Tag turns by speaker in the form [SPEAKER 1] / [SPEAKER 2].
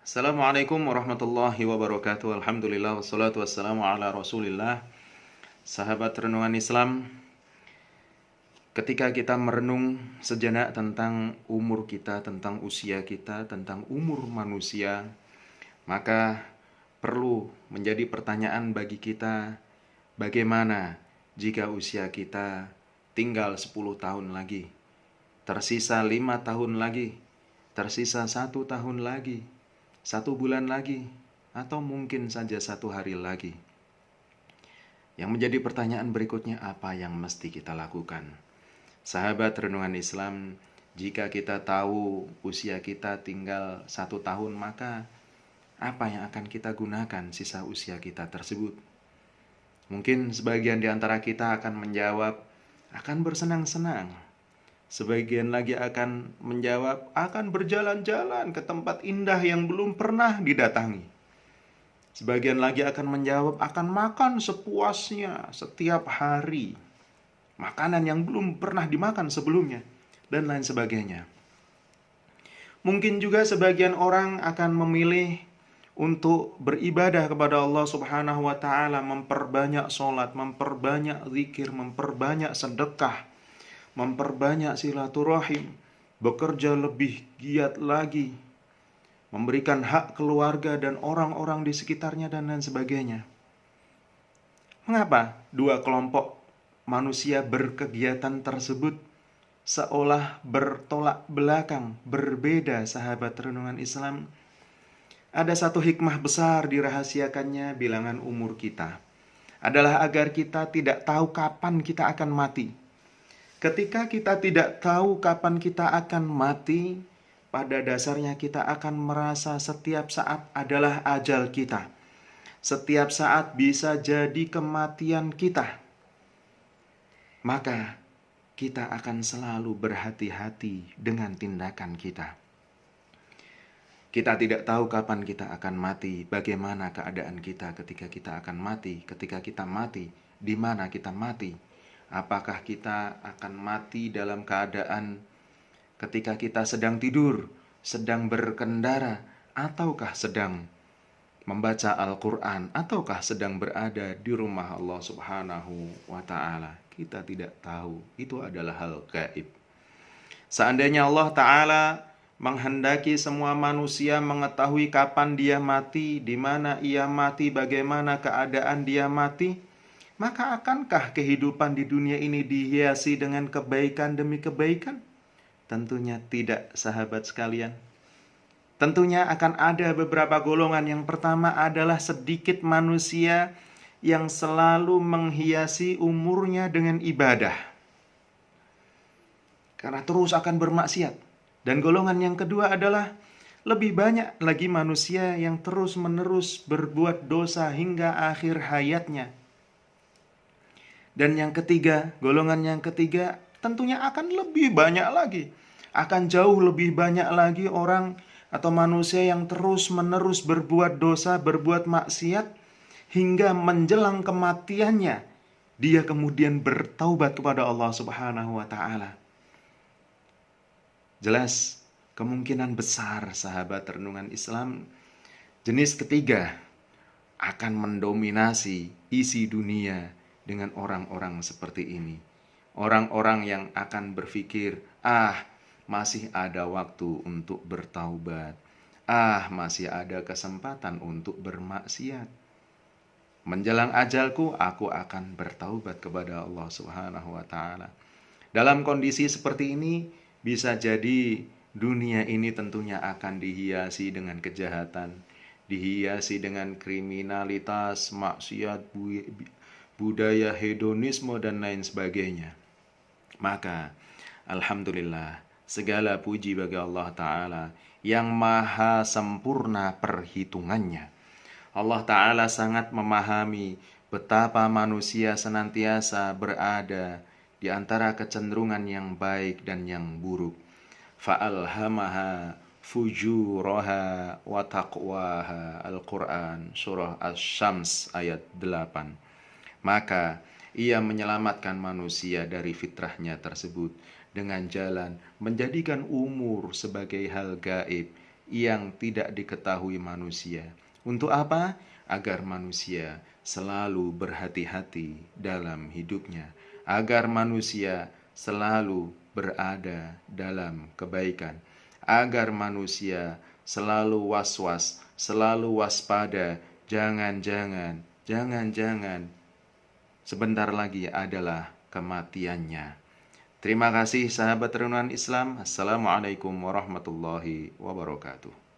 [SPEAKER 1] Assalamualaikum warahmatullahi wabarakatuh. Alhamdulillah wassalatu wassalamu ala Rasulillah. Sahabat renungan Islam, ketika kita merenung sejenak tentang umur kita, tentang usia kita, tentang umur manusia, maka perlu menjadi pertanyaan bagi kita, bagaimana jika usia kita tinggal 10 tahun lagi, tersisa 5 tahun lagi, tersisa 1 tahun lagi, 1 bulan lagi, atau mungkin saja 1 hari lagi. Yang menjadi pertanyaan berikutnya, apa yang mesti kita lakukan? Sahabat renungan Islam, jika kita tahu usia kita tinggal 1 tahun, maka apa yang akan kita gunakan sisa usia kita tersebut? Mungkin sebagian di antara kita akan menjawab, akan bersenang-senang. Sebagian lagi akan menjawab, akan berjalan-jalan ke tempat indah yang belum pernah didatangi. Sebagian lagi akan menjawab, akan makan sepuasnya setiap hari, makanan yang belum pernah dimakan sebelumnya, dan lain sebagainya. Mungkin juga sebagian orang akan memilih untuk beribadah kepada Allah Subhanahu wa Ta'ala, memperbanyak sholat, memperbanyak zikir, memperbanyak sedekah, memperbanyak silaturahim, bekerja lebih giat lagi, memberikan hak keluarga dan orang-orang di sekitarnya, dan lain sebagainya. Mengapa dua kelompok manusia berkegiatan tersebut seolah bertolak belakang, berbeda, sahabat renungan Islam? Ada satu hikmah besar dirahasiakannya bilangan umur kita, adalah agar kita tidak tahu kapan kita akan mati. Ketika kita tidak tahu kapan kita akan mati, pada dasarnya kita akan merasa setiap saat adalah ajal kita. Setiap saat bisa jadi kematian kita. Maka kita akan selalu berhati-hati dengan tindakan kita. Kita tidak tahu kapan kita akan mati, bagaimana keadaan kita ketika kita akan mati, ketika kita mati, di mana kita mati. Apakah kita akan mati dalam keadaan ketika kita sedang tidur, sedang berkendara, ataukah sedang membaca Al-Quran, ataukah sedang berada di rumah Allah Subhanahu wa Ta'ala? Kita tidak tahu, itu adalah hal gaib. Seandainya Allah Ta'ala menghendaki semua manusia mengetahui kapan dia mati, di mana ia mati, bagaimana keadaan dia mati, maka akankah kehidupan di dunia ini dihiasi dengan kebaikan demi kebaikan? Tentunya tidak, sahabat sekalian. Tentunya akan ada beberapa golongan. Yang pertama adalah sedikit manusia yang selalu menghiasi umurnya dengan ibadah, karena terus akan bermaksiat. Dan golongan yang kedua adalah lebih banyak lagi manusia yang terus-menerus berbuat dosa hingga akhir hayatnya. Dan yang ketiga, golongan yang ketiga tentunya akan lebih banyak lagi. Akan jauh lebih banyak lagi orang atau manusia yang terus-menerus berbuat dosa, berbuat maksiat, hingga menjelang kematiannya dia kemudian bertaubat kepada Allah Subhanahu wa Ta'ala. Jelas, kemungkinan besar, sahabat renungan Islam, jenis ketiga akan mendominasi isi dunia dengan orang-orang seperti ini. Orang-orang yang akan berpikir, masih ada waktu untuk bertaubat. Masih ada kesempatan untuk bermaksiat. Menjelang ajalku, aku akan bertaubat kepada Allah Subhanahu wa Ta'ala. Dalam kondisi seperti ini, bisa jadi dunia ini tentunya akan dihiasi dengan kejahatan, dihiasi dengan kriminalitas, maksiat, budaya hedonisme, dan lain sebagainya. Maka alhamdulillah, segala puji bagi Allah Ta'ala yang maha sempurna perhitungannya. Allah Ta'ala sangat memahami betapa manusia senantiasa berada di antara kecenderungan yang baik dan yang buruk. Fa'alhamaha fujuraha wa taqwaha. Al-Quran surah Asy-Syams ayat 8. Maka ia menyelamatkan manusia dari fitrahnya tersebut dengan jalan menjadikan umur sebagai hal gaib yang tidak diketahui manusia. Untuk apa? Agar manusia selalu berhati-hati dalam hidupnya, agar manusia selalu berada dalam kebaikan, agar manusia selalu was-was, selalu waspada. Jangan-jangan sebentar lagi adalah kematiannya. Terima kasih sahabat renungan Islam. Assalamualaikum warahmatullahi wabarakatuh.